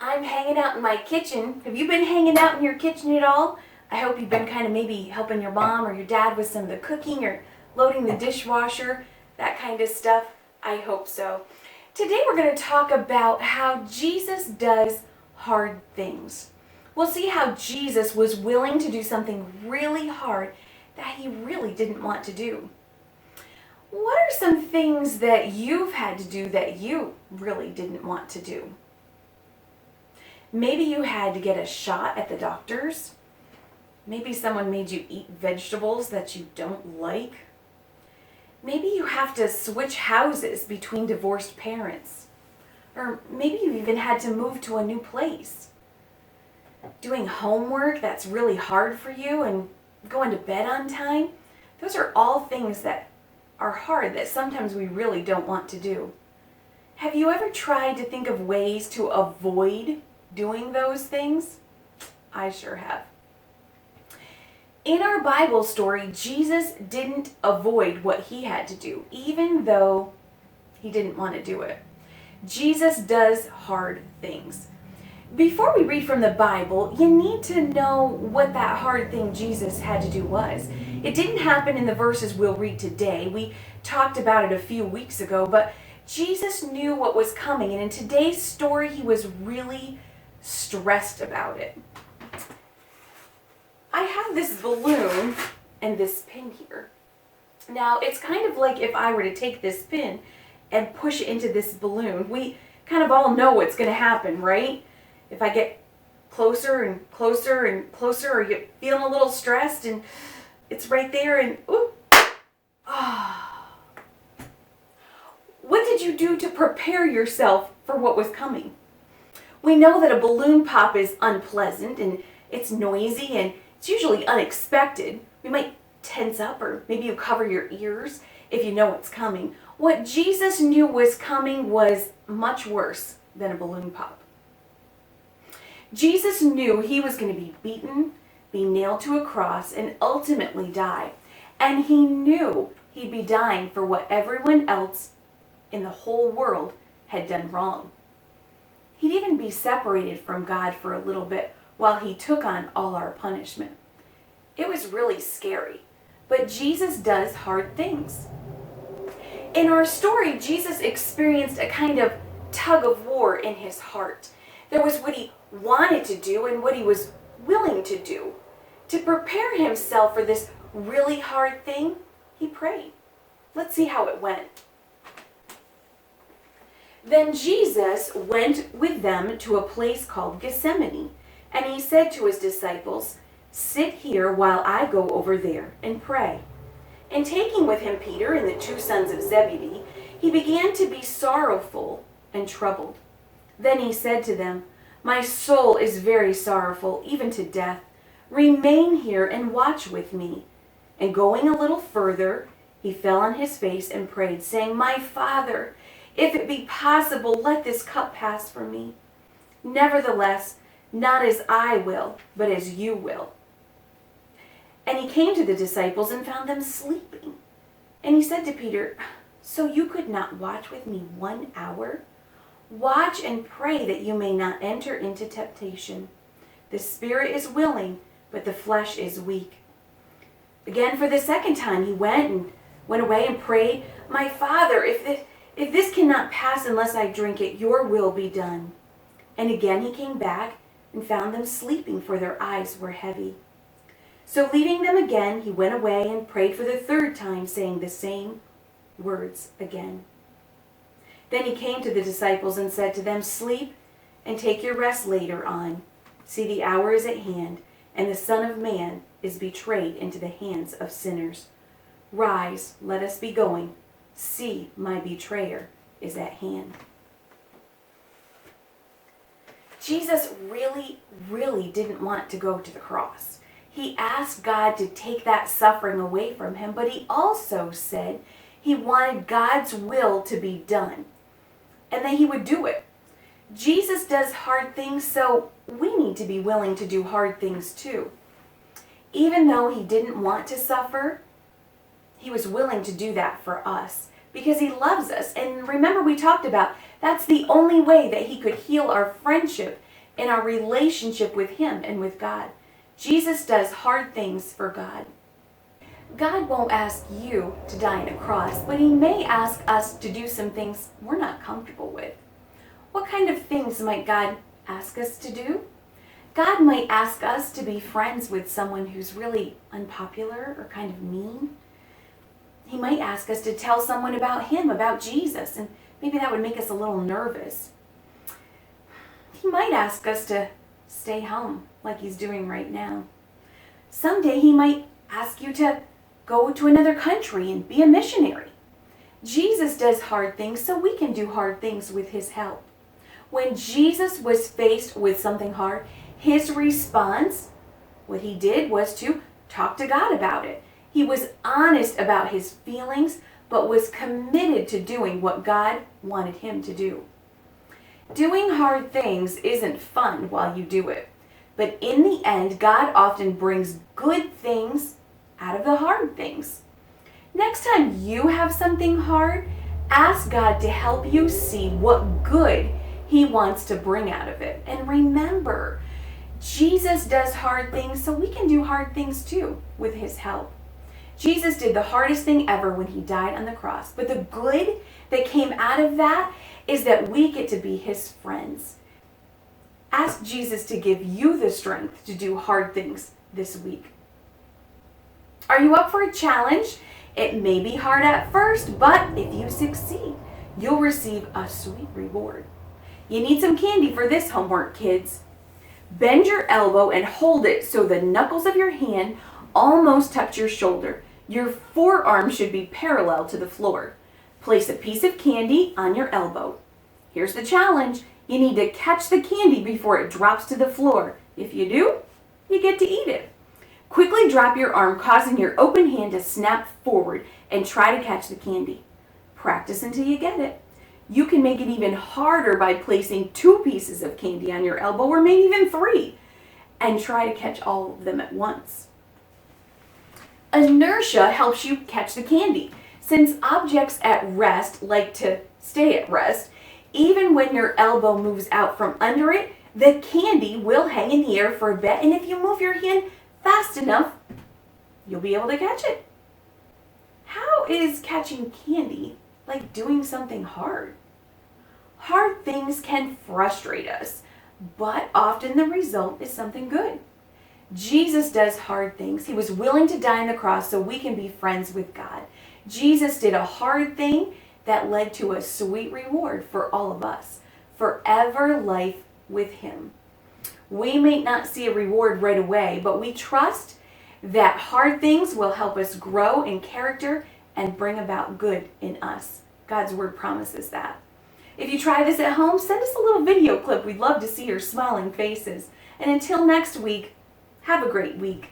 I'm hanging out in my kitchen. Have you been hanging out in your kitchen at all? I hope you've been kind of maybe helping your mom or your dad with some of the cooking or loading the dishwasher, that kind of stuff. I hope so. Today we're going to talk about how Jesus does hard things. We'll see how Jesus was willing to do something really hard that he really didn't want to do. What are some things that you've had to do that you really didn't want to do? Maybe you had to get a shot at the doctor's. Maybe someone made you eat vegetables that you don't like. Maybe you have to switch houses between divorced parents. Or maybe you even had to move to a new place. Doing homework that's really hard for you and going to bed on time. Those are all things that are hard that sometimes we really don't want to do. Have you ever tried to think of ways to avoid doing those things? I sure have. In our Bible story, Jesus didn't avoid what he had to do, even though he didn't want to do it. Jesus does hard things. Before we read from the Bible, you need to know what that hard thing Jesus had to do was. It didn't happen in the verses we'll read today. We talked about it a few weeks ago, but Jesus knew what was coming, and in today's story, he was really stressed about it. I have this balloon and this pin here. Now, it's kind of like if I were to take this pin and push it into this balloon. We kind of all know what's going to happen, right? If I get closer and closer and closer, or you feeling a little stressed and it's right there and ooh. What did you do to prepare yourself for what was coming? We know that a balloon pop is unpleasant and it's noisy and it's usually unexpected. We might tense up, or maybe you cover your ears if you know what's coming. What Jesus knew was coming was much worse than a balloon pop. Jesus knew he was going to be beaten, be nailed to a cross, and ultimately die. And he knew he'd be dying for what everyone else in the whole world had done wrong. He'd even be separated from God for a little bit while he took on all our punishment. It was really scary, but Jesus does hard things. In our story, Jesus experienced a kind of tug of war in his heart. There was what he wanted to do and what he was willing to do. To prepare himself for this really hard thing, he prayed. Let's see how it went. Then Jesus went with them to a place called Gethsemane, and he said to his disciples, "Sit here while I go over there and pray." And taking with him Peter and the two sons of Zebedee, he began to be sorrowful and troubled. Then he said to them, "My soul is very sorrowful, even to death. Remain here and watch with me." And going a little further, he fell on his face and prayed, saying, "My Father, if it be possible, let this cup pass from me. Nevertheless, not as I will, but as you will." And he came to the disciples and found them sleeping. And he said to Peter, "So you could not watch with me 1 hour? Watch and pray that you may not enter into temptation. The spirit is willing, but the flesh is weak." Again, for the second time, he went away and prayed, "My Father, if this cannot pass unless I drink it, your will be done." And again he came back and found them sleeping, for their eyes were heavy. So leaving them again, he went away and prayed for the third time, saying the same words again. Then he came to the disciples and said to them, "Sleep and take your rest later on. See, the hour is at hand, and the Son of Man is betrayed into the hands of sinners. Rise, let us be going. See, my betrayer is at hand." Jesus really, really didn't want to go to the cross. He asked God to take that suffering away from him, but he also said he wanted God's will to be done, and that he would do it. Jesus does hard things, so we need to be willing to do hard things too. Even though he didn't want to suffer, he was willing to do that for us because he loves us. And remember, we talked about that's the only way that he could heal our friendship in our relationship with Him and with God. Jesus does hard things for God. God won't ask you to die on a cross, but He may ask us to do some things we're not comfortable with. What kind of things might God ask us to do? God might ask us to be friends with someone who's really unpopular or kind of mean. He might ask us to tell someone about Him, about Jesus, and maybe that would make us a little nervous. He might ask us to stay home like He's doing right now. Someday He might ask you to go to another country and be a missionary. Jesus does hard things so we can do hard things with His help. When Jesus was faced with something hard, His response, what He did was to talk to God about it. He was honest about his feelings, but was committed to doing what God wanted him to do. Doing hard things isn't fun while you do it, but in the end, God often brings good things out of the hard things. Next time you have something hard, ask God to help you see what good He wants to bring out of it. And remember, Jesus does hard things so we can do hard things too with His help. Jesus did the hardest thing ever when He died on the cross. But the good that came out of that is that we get to be His friends. Ask Jesus to give you the strength to do hard things this week. Are you up for a challenge? It may be hard at first, but if you succeed, you'll receive a sweet reward. You need some candy for this homework, kids. Bend your elbow and hold it so the knuckles of your hand almost touch your shoulder. Your forearm should be parallel to the floor. Place a piece of candy on your elbow. Here's the challenge. You need to catch the candy before it drops to the floor. If you do, you get to eat it. Quickly drop your arm, causing your open hand to snap forward and try to catch the candy. Practice until you get it. You can make it even harder by placing 2 pieces of candy on your elbow, or maybe even 3, and try to catch all of them at once. Inertia helps you catch the candy. Since objects at rest like to stay at rest, even when your elbow moves out from under it, the candy will hang in the air for a bit, and if you move your hand fast enough, you'll be able to catch it. How is catching candy like doing something hard? Hard things can frustrate us, but often the result is something good. Jesus does hard things. He was willing to die on the cross so we can be friends with God. Jesus did a hard thing that led to a sweet reward for all of us, forever life with Him. We may not see a reward right away, but we trust that hard things will help us grow in character and bring about good in us. God's word promises that. If you try this at home, send us a little video clip. We'd love to see your smiling faces. And until next week, have a great week.